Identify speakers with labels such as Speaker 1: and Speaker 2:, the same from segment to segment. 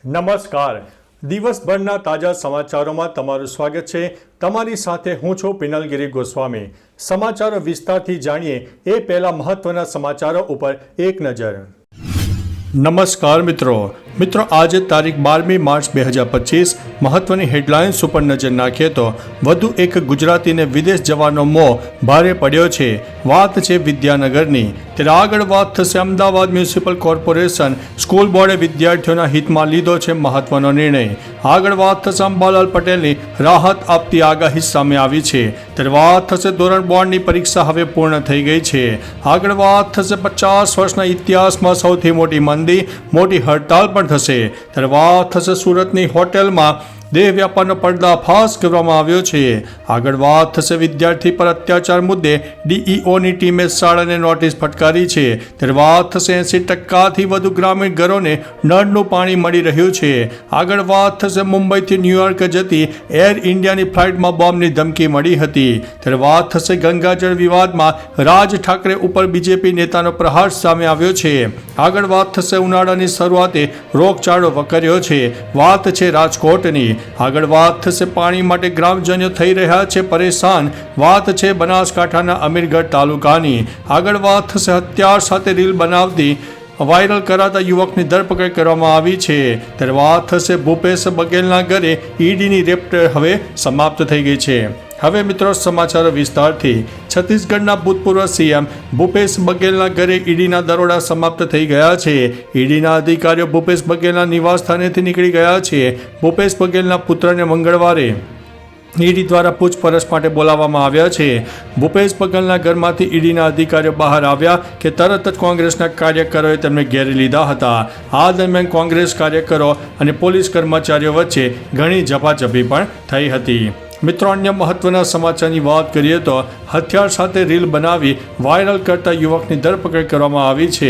Speaker 1: નમસ્કાર. દિવસભરના તાજા સમાચારોમાં તમારું સ્વાગત છે. તમારી સાથે હું છું પિનલગીરી ગોસ્વામી. સમાચારો વિસ્તારથી જાણીએ એ પહેલા મહત્વના સમાચારો ઉપર એક નજર. નમસ્કાર મિત્રો. આજે તારીખ 12મી માર્ચ 2025 મહત્વની હેડલાઇન્સ ઉપર નજર નાખીએ તો વધુ એક ગુજરાતીને વિદેશ જવાનો મોહ ભારે પડ્યો છે. વાત છે વિદ્યાનગરની. ત્યારે આગળ વાત થશે અમદાવાદ મ્યુનિસિપલ કોર્પોરેશન સ્કૂલ બોર્ડે વિદ્યાર્થીઓના હિતમાં લીધો છે મહત્વનો નિર્ણય. આગળ વાત થશે અંબાલાલ પટેલની રાહત આપતી આગાહી સામે આવી છે. ત્યારે વાત થશે ધોરણ બોર્ડની પરીક્ષા હવે પૂર્ણ થઈ ગઈ છે. આગળ વાત થશે 50 વર્ષના ઇતિહાસમાં સૌથી મોટી મંદી, મોટી હડતાલ પણ થશે. ત્યારે વાત થશે સુરતની હોટેલમાં દેહ વ્યાપારનો પર્દાફાશ કરવામાં આવ્યો છે. આગળ વાત થશે વિદ્યાર્થી પર અત્યાચાર મુદ્દે ડીઈઓની ટીમે શાળાને નોટિસ ફટકારી છે. ત્યારે વાત થશે 80%થી વધુ ગ્રામીણ ઘરોને નળનું પાણી મળી રહ્યું છે. આગળ વાત થશે મુંબઈથી ન્યુયોર્ક જતી એર ઇન્ડિયાની ફ્લાઇટમાં બોમ્બની ધમકી મળી હતી. ત્યારે વાત થશે ગંગાજળ વિવાદમાં રાજ ઠાકરે ઉપર બીજેપી નેતાનો પ્રહાર સામે આવ્યો છે. આગળ વાત થશે ઉનાળાની શરૂઆતે રોગચાળો વકર્યો છે. વાત છે રાજકોટની. આગળ વાત થશે પાણી માટે ગ્રામજનો થઈ રહ્યા છે પરેશાન. વાત છે બનાસકાંઠાના અમીરગઢ તાલુકાની. આગળ વાત થશે હથિયાર સાથે રીલ બનાવતી વાયરલ કરાતા યુવકની ધરપકડ કરવામાં આવી છે. ત્યારે વાત થશે ભૂપેશ બઘેલના ઘરે ઈડીની રેડ હવે સમાપ્ત થઈ ગઈ છે. હવે મિત્રો સમાચારો વિસ્તારથી. છત્તીસગઢના ભૂતપૂર્વ સીએમ ભૂપેશ બઘેલના ઘરે ઈડીના દરોડા સમાપ્ત થઈ ગયા છે. ઈડીના અધિકારીઓ ભૂપેશ બઘેલના નિવાસસ્થાનેથી નીકળી ગયા છે. ભૂપેશ બઘેલના પુત્રને મંગળવારે ઈડી દ્વારા પૂછપરછ માટે બોલાવવામાં આવ્યા છે. ભૂપેશ બઘેલના ઘરમાંથી ઈડીના અધિકારીઓ બહાર આવ્યા કે તરત જ કોંગ્રેસના કાર્યકરોએ તેમને ઘેરી લીધા હતા. આ દરમિયાન કોંગ્રેસ કાર્યકરો અને પોલીસ કર્મચારીઓ વચ્ચે ઘણી ઝપાઝપી પણ થઈ હતી. મિત્રો અન્ય મહત્વના સમાચારની વાત કરીએ તો હથિયાર સાથે રીલ બનાવી વાયરલ કરતા યુવકની ધરપકડ કરવામાં આવી છે.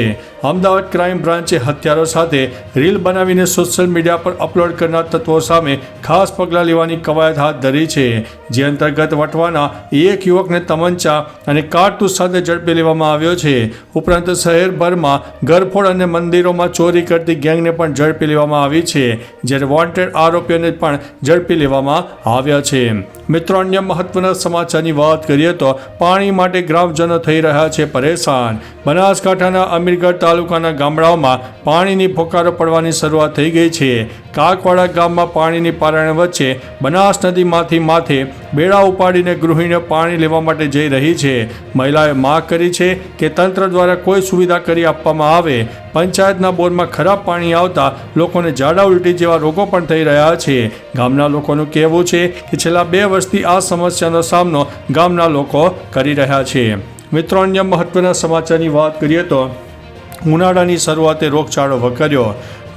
Speaker 1: અમદાવાદ ક્રાઇમ બ્રાન્ચે હથિયારો સાથે રીલ બનાવીને સોશિયલ મીડિયા પર અપલોડ કરનાર તત્વો સામે ખાસ પગલાં લેવાની કવાયત હાથ ધરી છે. જે અંતર્ગત વટવાના એક યુવકને તમંચા અને કારતૂસ સાથે ઝડપી લેવામાં આવ્યો છે. ઉપરાંત શહેરભરમાં ઘરફોડ અને મંદિરોમાં ચોરી કરતી ગેંગને પણ ઝડપી લેવામાં આવી છે. જ્યારે વોન્ટેડ આરોપીઓને પણ ઝડપી લેવામાં આવ્યા છે. મિત્રો અન્ય મહત્વના સમાચારની વાત કરીએ તો પાણી માટે ગ્રામજનો થઈ રહ્યા છે પરેશાન. બનાસકાંઠાના અમીરગઢ તાલુકાના ગામડાઓમાં પાણીની ફોકારો પડવાની શરૂઆત થઈ ગઈ છે. કાકવાડા ગામમાં પાણીની પારાયણ વચ્ચે બનાસ નદીમાંથી માથે બેડા ઉપાડીને ગૃહિણીઓ પાણી લેવા માટે જઈ રહી છે. મહિલાએ માંગ કરી છે કે તંત્ર દ્વારા કોઈ સુવિધા કરી આપવામાં આવે. પંચાયતના બોરમાં ખરાબ પાણી આવતા લોકોને ઝાડા ઉલટી જેવા રોગો પણ થઈ રહ્યા છે. ગામના લોકોનું કહેવું છે કે છેલ્લા 2 વર્ષથી આ સમસ્યાનો સામનો ગામના લોકો કરી રહ્યા છે. મિત્રો અન્ય મહત્વના સમાચારની વાત કરીએ તો ઉનાળાની શરૂઆતે રોગચાળો વકર્યો.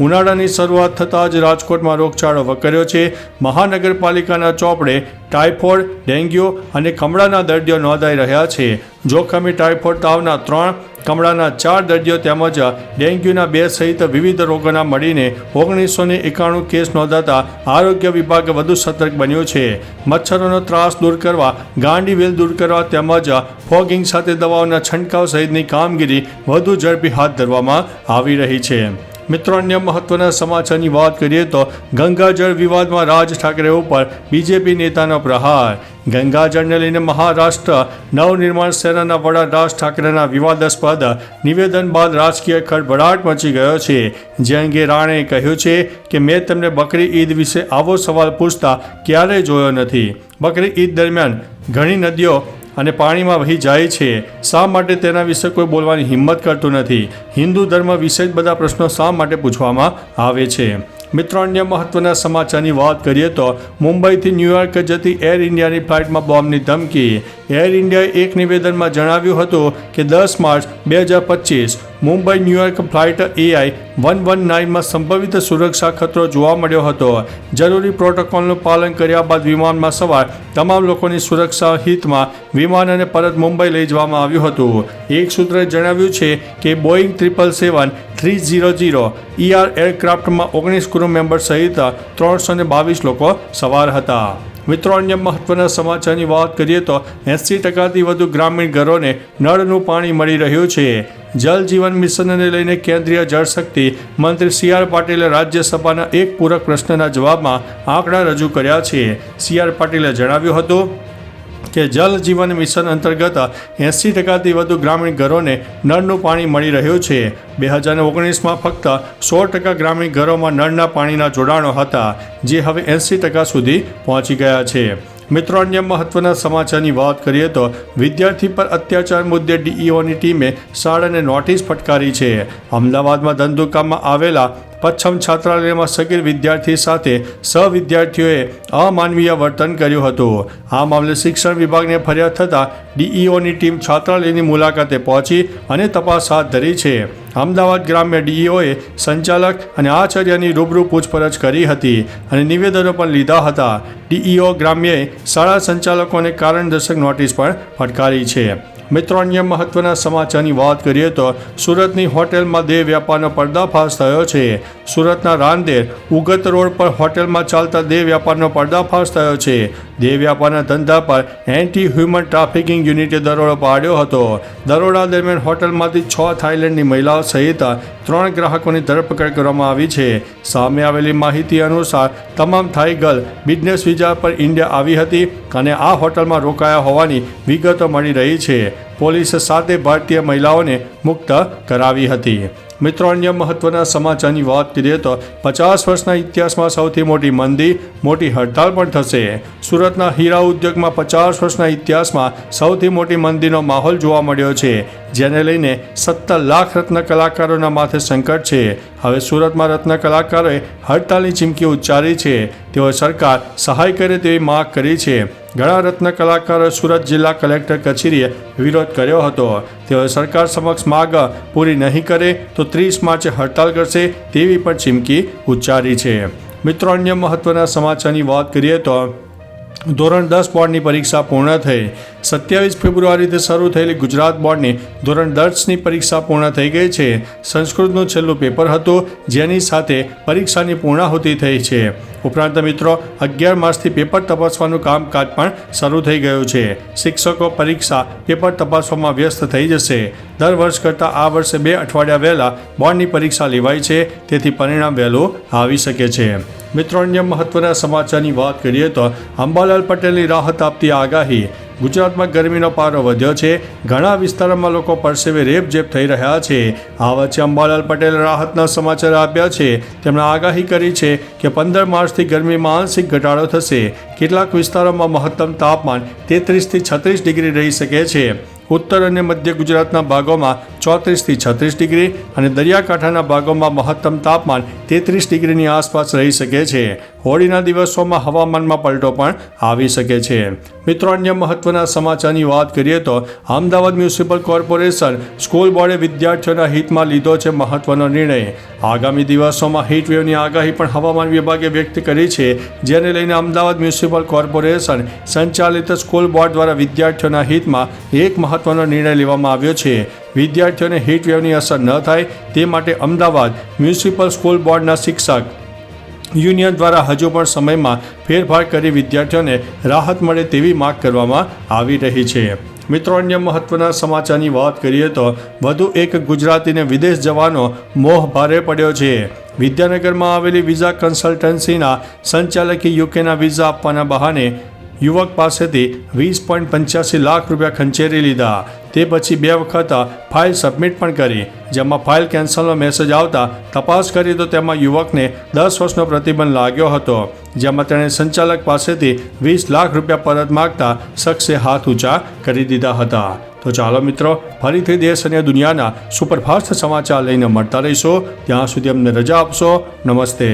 Speaker 1: ઉનાળાની શરૂઆત થતાં જ રાજકોટમાં રોગચાળો વકર્યો છે. મહાનગરપાલિકાના ચોપડે ટાઇફોઇડ, ડેન્ગ્યુ અને કમળાના દર્દીઓ નોંધાઈ રહ્યા છે. જોખમી ટાઇફોઇડ તાવના 3, કમળાના 4 દર્દીઓ તેમજ ડેન્ગ્યુના 2 સહિત વિવિધ રોગોના મળીને 1991 કેસ નોંધાતા આરોગ્ય વિભાગ વધુ સતર્ક બન્યું છે. મચ્છરોનો ત્રાસ દૂર કરવા, ગાંડી વેલ દૂર કરવા તેમજ ફોગિંગ સાથે દવાઓના છંટકાવ સહિતની કામગીરી વધુ ઝડપી હાથ ધરવામાં આવી રહી છે. મિત્રો અન્ય મહત્વના સમાચારની વાત કરીએ તો ગંગાજળ વિવાદમાં રાજ ઠાકરે ઉપર બીજેપી નેતાનો પ્રહાર. ગંગાજળને લઈને મહારાષ્ટ્ર નવનિર્માણ સેનાના વડા રાજ ઠાકરેના વિવાદાસ્પદ નિવેદન બાદ રાજકીય ખળભળાટ મચી ગયો છે. જે અંગે રાણે કહ્યું છે કે મેં તેમને બકરી ઈદ વિશે આવો સવાલ પૂછતા ક્યારેય જોયો નથી. બકરી ઈદ દરમિયાન ઘણી નદીઓ અને પાણીમાં વહી જાય છે. શા માટે તેના વિશે કોઈ બોલવાની હિંમત કરતું નથી? હિન્દુ ધર્મ વિશે જ બધા પ્રશ્નો શા માટે પૂછવામાં આવે છે? મિત્રો અન્ય મહત્વના સમાચારની વાત કરીએ તો મુંબઈથી ન્યુયોર્ક જતી એર ઇન્ડિયાની ફ્લાઇટમાં બોમ્બની ધમકી. એર ઇન્ડિયાએ એક નિવેદનમાં જણાવ્યું હતું કે 10 March 2025 Mumbai New York flight AI 119માં સંભવિત સુરક્ષા ખતરો જોવા મળ્યો હતો. જરૂરી પ્રોટોકોલનું પાલન કર્યા બાદ વિમાનમાં સવાર તમામ લોકોની સુરક્ષા હિતમાં વિમાનને પરત મુંબઈ લઈ જવામાં આવ્યું હતું. એક સૂત્રએ જણાવ્યું છે કે બોઈંગ 777-300 ER એરક્રાફ્ટમાં 19 ક્રૂ મેમ્બર સહિત 322 લોકો સવાર હતા. મિત્રો, અન્ય મહત્વના સમાચારની વાત કરીએ તો 80%થી વધુ ગ્રામીણ ઘરોને નળનું પાણી મળી રહ્યું છે. જલ જીવન મિશનને લઈને કેન્દ્રીય જળશક્તિ મંત્રી સી.આર. પાટીલે રાજ્યસભાના એક પૂરક પ્રશ્નના જવાબમાં આંકડા રજૂ કર્યા છે. સી.આર. પાટીલે જણાવ્યું હતું કે જલ જીવન મિશન અંતર્ગત 80%થી વધુ ગ્રામીણ ઘરોને નળનું પાણી મળી રહ્યું છે. 2019માં ફક્ત 16% ગ્રામીણ ઘરોમાં નળના પાણીના જોડાણો હતા, જે હવે 80% સુધી પહોંચી ગયા છે. મિત્રો, અન્ય મહત્વના સમાચારની વાત કરીએ તો વિદ્યાર્થી પર અત્યાચાર મુદ્દે ડીઈઓની ટીમે શાળાને નોટિસ ફટકારી છે. અમદાવાદમાં ધંધુકામાં આવેલા પચ્છમ છાત્રાલયમાં સગીર વિદ્યાર્થી સાથે સહવિદ્યાર્થીઓએ અમાનવીય વર્તન કર્યું હતું. આ મામલે શિક્ષણ વિભાગને ફરિયાદ થતાં ડીઈઓની ટીમ છાત્રાલયની મુલાકાતે પહોંચી અને તપાસ હાથ ધરી છે. અમદાવાદ ગ્રામ્ય ડીઈઓએ સંચાલક અને આચાર્યની રૂબરૂ પૂછપરછ કરી હતી અને નિવેદનો પણ લીધા હતા. ડીઈઓ ગ્રામ્યએ શાળા સંચાલકોને કારણદર્શક નોટિસ પણ ફટકારી છે. મિત્રો, અન્ય મહત્વના સમાચારની વાત કરીએ તો સુરતની હોટેલમાં દેહ વ્યાપારનો પર્દાફાશ થયો છે. સુરતના રાંદેર ઉગત રોડ પર હોટેલમાં ચાલતા દેહ વ્યાપારનો પર્દાફાશ થયો છે. દેહ વ્યાપારના ધંધા પર એન્ટી હ્યુમન ટ્રાફિકિંગ યુનિટે દરોડો પાડ્યો હતો. દરોડા દરમિયાન હોટલમાંથી 6 થાઇલેન્ડની મહિલાઓ સહિત 3 ગ્રાહકોની ધરપકડ કરવામાં આવી છે. સામે આવેલી માહિતી અનુસાર તમામ થાઈ ગર્લ બિઝનેસ વિઝા પર ઇન્ડિયા આવી હતી અને આ હોટલમાં રોકાયા હોવાની વિગતો મળી રહી છે. પોલીસે 7 ભારતીય મહિલાઓને મુક્ત કરાવી હતી. મિત્રો, અન્ય મહત્વના સમાચારની વાત કરીએ તો 50 વર્ષના ઇતિહાસમાં સૌથી મોટી મંદી, મોટી હડતાળ પણ થશે. સુરતના હીરા ઉદ્યોગમાં 50 વર્ષના ઇતિહાસમાં સૌથી મોટી મંદીનો માહોલ જોવા મળ્યો છે, જેને લઈને 17 લાખ રત્ન કલાકારોના માથે સંકટ છે. હવે સુરતમાં રત્ન કલાકારોએ હડતાલની ચીમકી ઉચ્ચારી છે. તેઓએ સરકાર સહાય કરે તેવી માંગ કરી છે. ઘણા રત્ન કલાકારોએ સુરત જિલ્લા કલેક્ટર કચેરીએ વિરોધ કર્યો હતો. તેઓએ સરકાર સમક્ષ માંગ પૂરી નહીં કરે તો 30 માર્ચે હડતાલ કરશે તેવી પણ ચીમકી ઉચ્ચારી છે. મિત્રો, અન્ય મહત્વના સમાચારની વાત કરીએ તો ધોરણ 10 બોર્ડની પરીક્ષા પૂર્ણ થઈ. 27 ફેબ્રુઆરીથી શરૂ થયેલી ગુજરાત બોર્ડની ધોરણ 10ની પરીક્ષા પૂર્ણ થઈ ગઈ છે. સંસ્કૃતનું છેલ્લું પેપર હતું, જેની સાથે પરીક્ષાની પૂર્ણાહુતિ થઈ છે. ઉપરાંત મિત્રો, 11 માર્ચથી પેપર તપાસવાનું કામકાજ પણ શરૂ થઈ ગયું છે. શિક્ષકો પરીક્ષા પેપર તપાસવામાં વ્યસ્ત થઈ જશે. દર વર્ષ કરતાં આ વર્ષે 2 અઠવાડિયા વહેલા બોર્ડની પરીક્ષા લેવાઈ છે, તેથી પરિણામ વહેલું આવી શકે છે. મિત્રો, અન્ય મહત્વના સમાચારની વાત કરીએ તો અંબાલાલ પટેલની રાહત આપતી આગાહી. ગુજરાતમાં ગરમીનો પારો વધ્યો છે. ઘણા વિસ્તારોમાં લોકો પરસેવે રેબઝેબ થઈ રહ્યા છે. આ વચ્ચે અંબાલાલ પટેલે રાહતના સમાચાર આપ્યા છે. તેમણે આગાહી કરી છે કે 15 માર્ચથી ગરમીમાં આંશિક ઘટાડો થશે. કેટલાક વિસ્તારોમાં મહત્તમ તાપમાન 33થી 36 ડિગ્રી રહી શકે છે. ઉત્તર અને મધ્ય ગુજરાતના ભાગોમાં 34થી 36 ડિગ્રી અને દરિયાકાંઠાના ભાગોમાં મહત્તમ તાપમાન 33 ડિગ્રીની આસપાસ રહી શકે છે. હોળીના દિવસોમાં હવામાનમાં પલટો પણ આવી શકે છે. મિત્રો, અન્ય મહત્વના સમાચારની વાત કરીએ તો અમદાવાદ મ્યુનિસિપલ કોર્પોરેશન સ્કૂલ બોર્ડે વિદ્યાર્થીઓના હિતમાં લીધો છે મહત્વનો નિર્ણય. આગામી દિવસોમાં હીટવેવની આગાહી પણ હવામાન વિભાગે વ્યક્ત કરી છે, જેને લઈને અમદાવાદ મ્યુનિસિપલ કોર્પોરેશન સંચાલિત સ્કૂલ બોર્ડ દ્વારા વિદ્યાર્થીઓના હિતમાં એક મહત્વનો નિર્ણય લેવામાં આવ્યો છે. વિદ્યાર્થીઓને હીટવેવની અસર ન થાય તે માટે અમદાવાદ મ્યુનિસિપલ સ્કૂલ બોર્ડના શિક્ષક યુનિયન દ્વારા હજુ પણ સમયમાં ફેરફાર કરી વિદ્યાર્થીઓને રાહત મળે તેવી માંગ કરવામાં આવી રહી છે. મિત્રો, અન્ય મહત્વના સમાચારની વાત કરીએ તો વધુ એક ગુજરાતીને વિદેશ જવાનો મોહ ભારે પડ્યો છે. વિદ્યાનગરમાં આવેલી વિઝા કન્સલ્ટન્સીના સંચાલકે યુકેના વિઝા આપવાના બહાને યુવક પાસેથી 20.85 લાખ રૂપિયા ખંચેરી લીધા. તે પછી 2 વખત ફાઇલ સબમિટ પણ કરી, જેમાં ફાઇલ કેન્સલનો મેસેજ આવતા તપાસ કરી તો તેમાં યુવકને 10 વર્ષનો પ્રતિબંધ લાગ્યો હતો, જેમાં તેણે સંચાલક પાસેથી 20 લાખ રૂપિયા પરત માગતા શખ્સે હાથ ઊંચા કરી દીધા હતા. તો ચાલો મિત્રો, ફરીથી દેશ અને દુનિયાના સુપરફાસ્ટ સમાચાર લઈને મળતા રહીશું. ત્યાં સુધી અમને રજા આપશો. નમસ્તે.